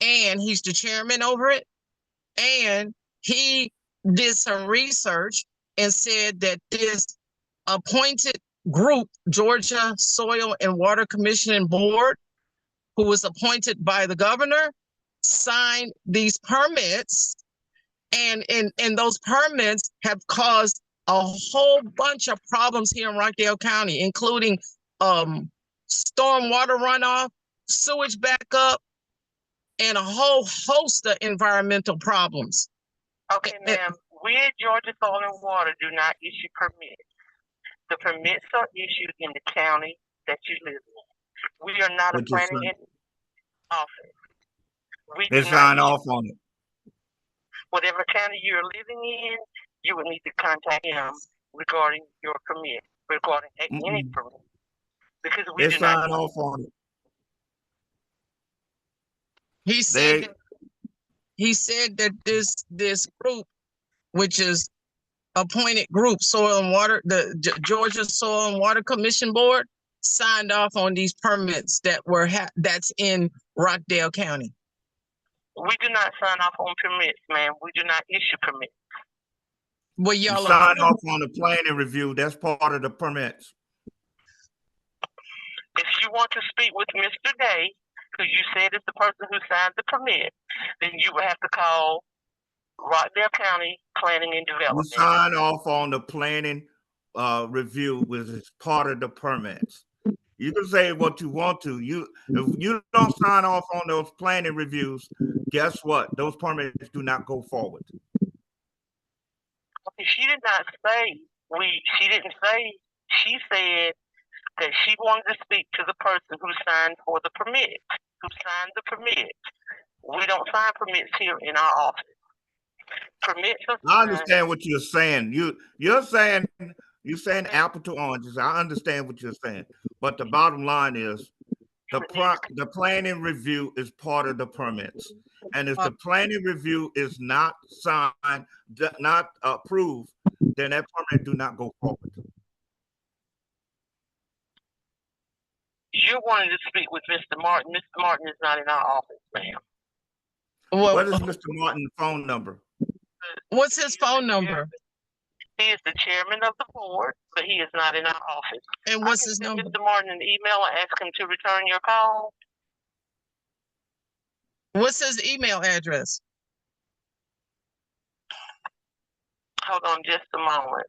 and he's the chairman over it. And he did some research and said that this appointed group, Georgia Soil and Water Commission Board, who was appointed by the governor, signed these permits. And those permits have caused a whole bunch of problems here in Rockdale County, including storm water runoff, sewage backup, and a whole host of environmental problems. Okay, ma'am, we at Georgia Soil and Water do not issue permits. The permits are issued in the county that you live in. We are not a planning office. They sign off on it. Whatever county you're living in, you would need to contact him regarding your permit, regarding any permit. Because we They do sign not off on it. He said that this group, which is appointed group, Soil and Water, the Georgia Soil and Water Commission Board, signed off on these permits that that's in Rockdale County. We do not sign off on permits, ma'am. We do not issue permits. Well, You y'all sign off on the planning review. That's part of the permits. If you want to speak with Mr. Day, because you said it's the person who signed the permit, then you would have to call Rockdale County Planning and Development. You sign off on the planning review, which is part of the permits. You can say what you want to. If you don't sign off on those planning reviews, guess what? Those permits do not go forward. She did not say she didn't say. She said that she wanted to speak to the person who signed for the permit, who signed the permit. We don't sign permits here in our office. Permits are signed. I understand what you're saying. You're saying apple to oranges. I understand what you're saying, but the bottom line is the planning review is part of the permits. And if the planning review is not signed, not approved, then that permit do not go forward. You wanted to speak with Mr. Martin. Mr. Martin is not in our office, ma'am. Well, What is Mr. Martin's phone number? what's his phone number? He is the chairman of the board, but he is not in our office. And what's his number? Mr. Martin an email and ask him to return your call. What's his email address? Hold on just a moment.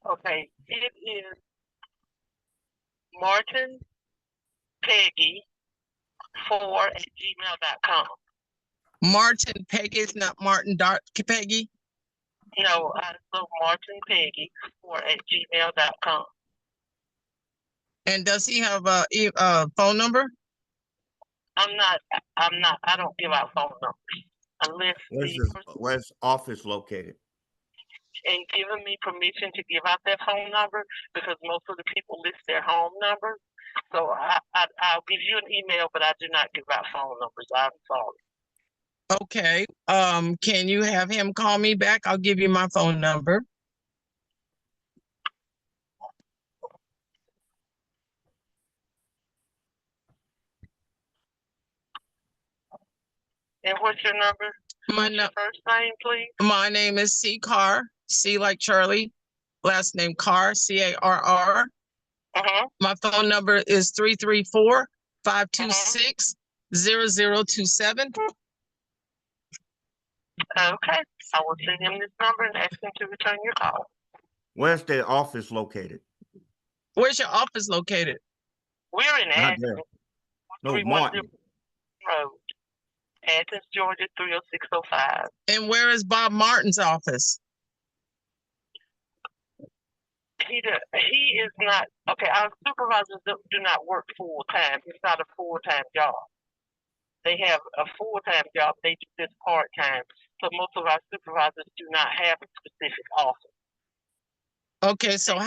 Okay, it is Martin Peggy 4@gmail.com. Martin Peggy, it's not Martin Peggy. No, so Martin Peggy 4@gmail.com. And does he have a phone number? I don't give out phone numbers unless Where's office located? and giving me permission to give out that phone number because most of the people list their home numbers. So I'll give you an email, but I do not give out phone numbers. I'm sorry. Okay. Can you have him call me back? I'll give you my phone number. And what's your number? What's your first name, please? My name is C. Carr. C like Charlie. Last name Carr, C-A-R-R. My phone number is 334-526-0027. Okay, I will send him this number and ask him to return your call. Where's their office located? Where's your office located? We're in Not Athens. there. No, 310 Martin. Road, Athens, Georgia 30605. And where is Bob Martin's office? He is not, okay, our supervisors do not work full time. It's not a full-time job. They have a full-time job. They do this part-time. So most of our supervisors do not have a specific office. Okay, so they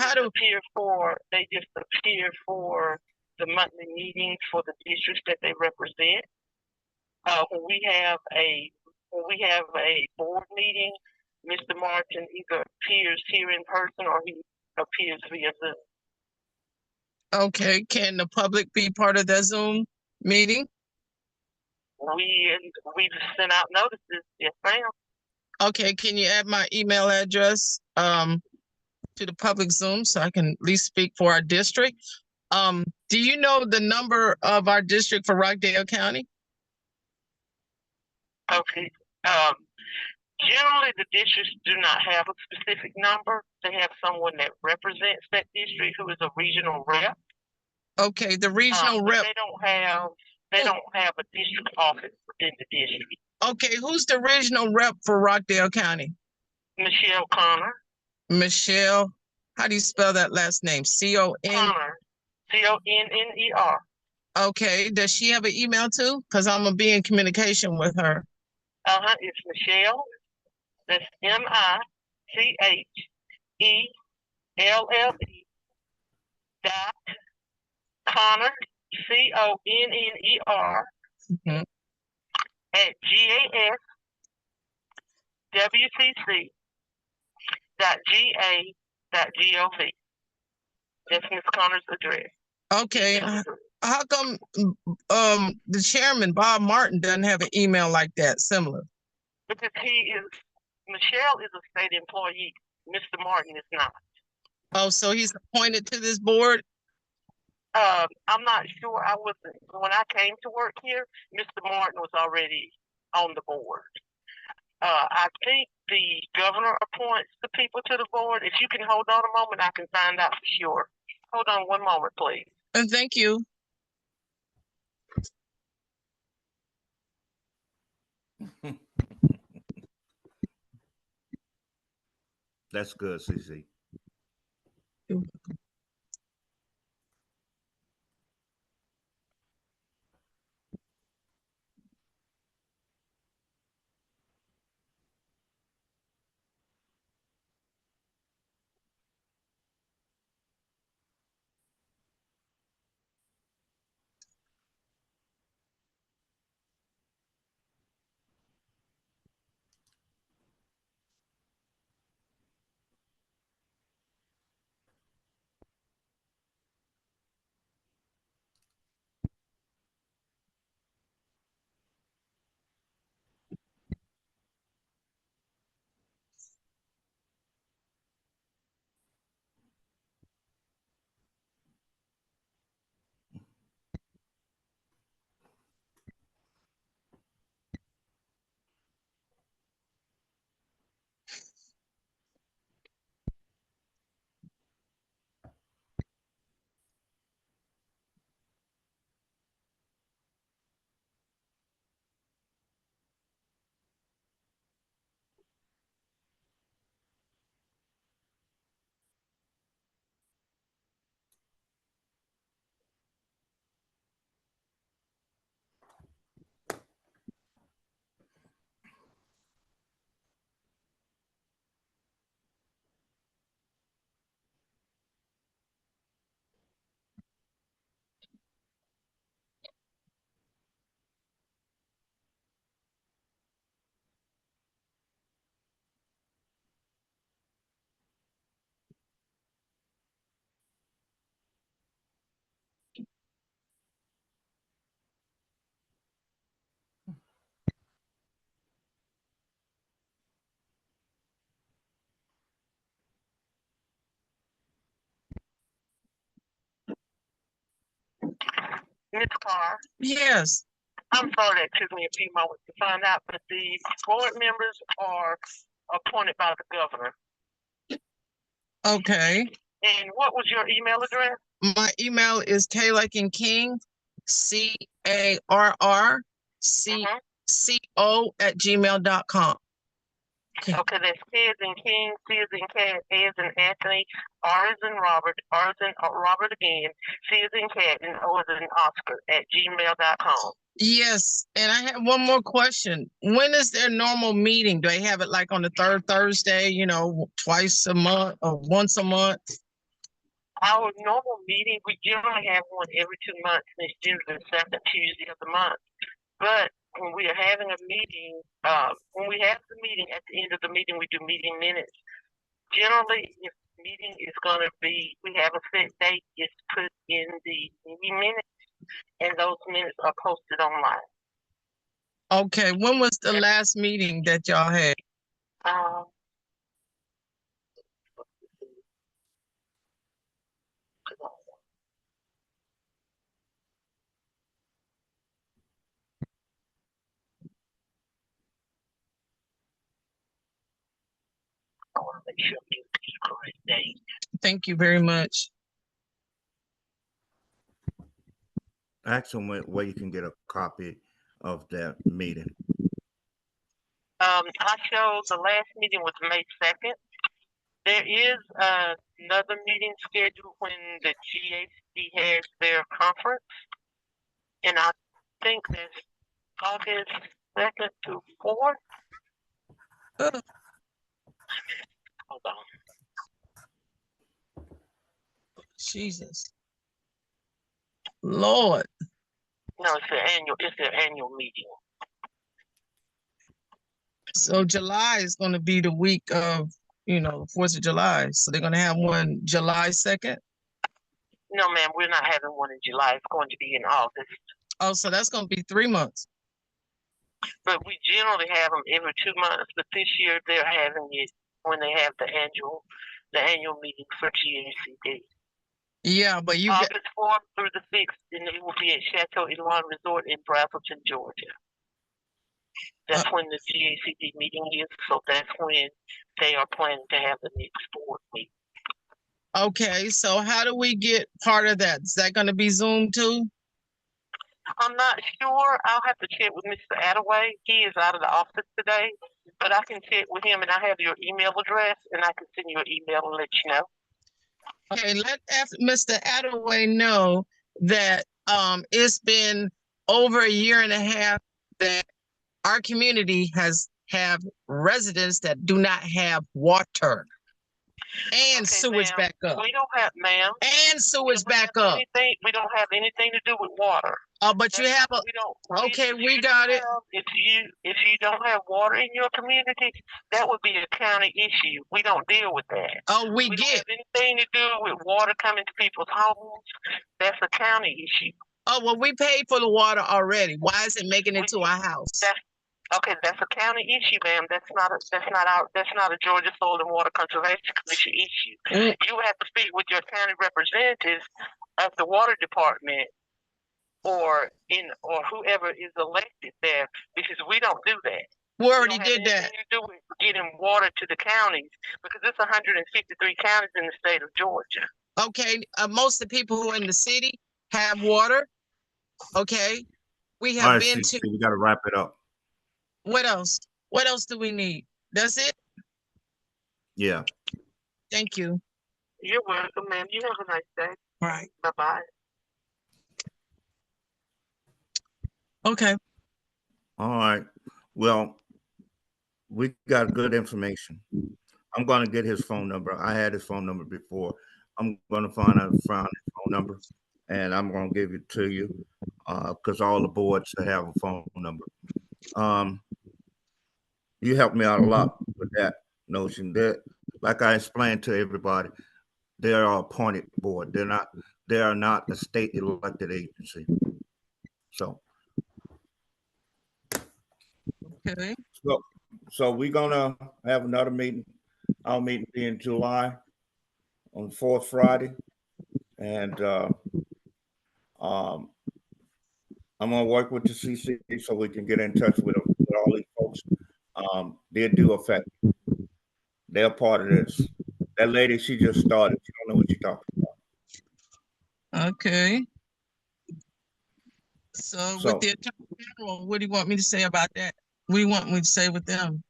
just appear for the monthly meetings for the districts that they represent. When we have a board meeting, Mr. Martin either appears here in person or he appears via Zoom. Okay, can the public be part of that Zoom meeting? We've sent out notices, yes, ma'am. Okay, can you add my email address to the public Zoom so I can at least speak for our district? Do you know the number of our district for Rockdale County? Okay. Generally, the districts do not have a specific number. They have someone that represents that district who is a regional rep. Okay, the regional rep. They don't have a district office within the district. Okay, who's the regional rep for Rockdale County? Michelle Connor. Michelle, how do you spell that last name? C-O-N? Connor. C-O-N-N-E-R. Okay, does she have an email too? Because I'm gonna be in communication with her. It's Michelle. That's M-I-C-H-E-L-L-E Connor, CONNER Mhm. at gaswcc.ga.gov. That's Ms. Connor's address. Okay. How come the chairman, Bob Martin, doesn't have an email like that, similar? Because Michelle is a state employee. Mr. Martin is not. Oh, so he's appointed to this board? I'm not sure. When I came to work here, Mr. Martin was already on the board. I think the governor appoints the people to the board. If you can hold on a moment, I can find out for sure. Hold on one moment, please. And thank you. That's good, CC. Ms. Carr, Yes. I'm sorry that took me a few moments to find out, but the board members are appointed by the governor. Okay. And what was your email address? My email is K like in King, CARRCCO@gmail.com. Okay. Okay, that's K as in King, C as in Cat, A as in Anthony, R as in Robert, R as in Robert again, C as in Cat, and O as in Oscar at gmail.com. Yes, and I have one more question. When is their normal meeting? Do they have it like on the third Thursday, twice a month or once a month? Our normal meeting, we generally have one every 2 months, and it's usually the second Tuesday of the month. But when we are having a meeting, when we have the meeting, at the end of the meeting, we do meeting minutes. Generally, if the meeting is going to be, we have a set date, it's put in the meeting minutes, and those minutes are posted online. Okay, when was the last meeting that y'all had? Um, I want to make sure I'm giving you the correct date. Thank you very much. Ask them where you can get a copy of that meeting. I showed the last meeting was May 2nd. There is another meeting scheduled when the GHC has their conference, and I think that's August 2nd to 4th. Hold on. Jesus. Lord. No, it's their annual meeting. So July is going to be the week of, 4th of July. So they're going to have one July 2nd. No, ma'am, we're not having one in July. It's going to be in August. Oh, so that's going to be 3 months. But we generally have them every 2 months. But this year they're having it when they have the annual meeting for GACD. Yeah, but you August 4th through the 6th, and it will be at Chateau Elon Resort in Brazelton, Georgia. That's when the GACD meeting is, so that's when they are planning to have the next board meeting. Okay, so how do we get part of that? Is that going to be Zoom too? I'm not sure. I'll have to check with Mr. Attaway. He is out of the office today, but I can check with him, and I have your email address, and I can send you an email and let you know. Okay, let Mr. Attaway know that it's been over a year and a half that our community have residents that do not have water and sewage back up. We don't have, ma'am. And sewage back up. We don't have anything to do with water. But you have we got it. If you don't have water in your community, that would be a county issue. We don't deal with that. Oh, we don't have anything to do with water coming to people's homes. That's a county issue. Oh, well, we paid for the water already. Why is it making it to our house? That's a county issue, ma'am. That's not a Georgia Soil and Water Conservation Commission issue. You have to speak with your county representatives of the water department or whoever is elected there, because we don't do that. We already did that. To do with getting water to the counties, because it's 153 counties in the state of Georgia. Okay, most of the people who are in the city have water. Okay, we have been to. We got to wrap it up. What else? What else do we need? That's it? Yeah. Thank you. You're welcome, ma'am. You have a nice day. All right. Bye-bye. Okay. All right. Well, we got good information. I'm going to get his phone number. I had his phone number before. I'm going to find his phone number, and I'm going to give it to you because all the boards have a phone number. You helped me out a lot with that notion. That, like I explained to everybody, they are appointed board. They are not a state elected agency. So. Okay. So we're gonna have another meeting. Our meeting be in July on the 4th Friday, and I'm gonna work with the CC so we can get in touch with all these folks. They do affect. They're part of this. That lady, she just started. She don't know what you're talking about. Okay. So with the Attorney General, what do you want me to say about that? What do you want me to say with them?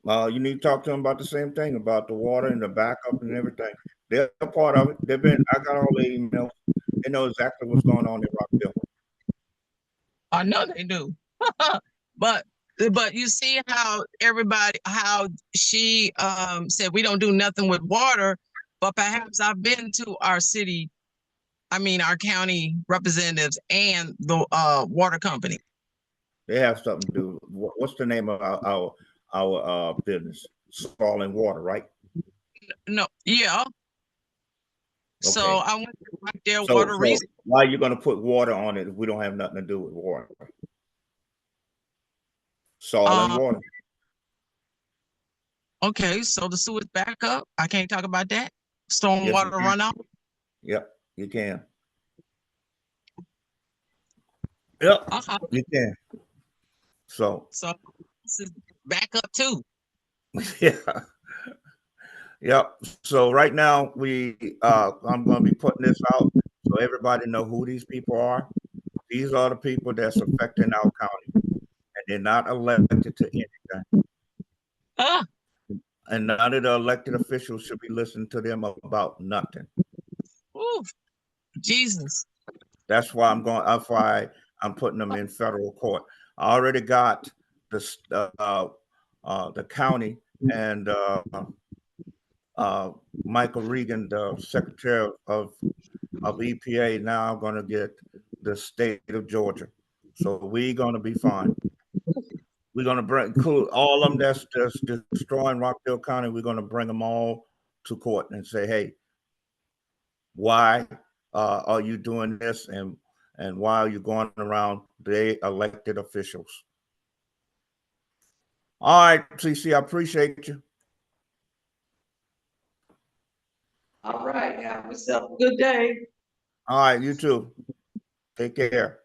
You need to talk to them about the same thing, about the water and the backup and everything. They're a part of it. I got all the emails. They know exactly what's going on in Rockdale. I know they do. But you see how she said we don't do nothing with water, but perhaps I've been to our county representatives and the water company. They have something to do. What's the name of our business? Soil and Water, right? No, yeah. Okay. So I went to Rockdale Water. Why are you going to put water on it if we don't have nothing to do with water? Soil and water. Okay, so the sewage back up. I can't talk about that. Stormwater runoff. Yep, you can. Yep, you can. So this is back up too. Yeah. Yep. So right now I'm going to be putting this out so everybody know who these people are. These are the people that's affecting our county, and they're not elected to anything. And none of the elected officials should be listening to them about nothing. Ooh, Jesus. That's why I'm putting them in federal court. I already got the county and Michael Regan, the Secretary of EPA, now going to get the state of Georgia. So we're going to be fine. We're going to include all of them that's destroying Rockdale County. We're going to bring them all to court and say, hey, why are you doing this? And why are you going around the elected officials? All right, CC, I appreciate you. All right, have yourself a good day. All right, you too. Take care.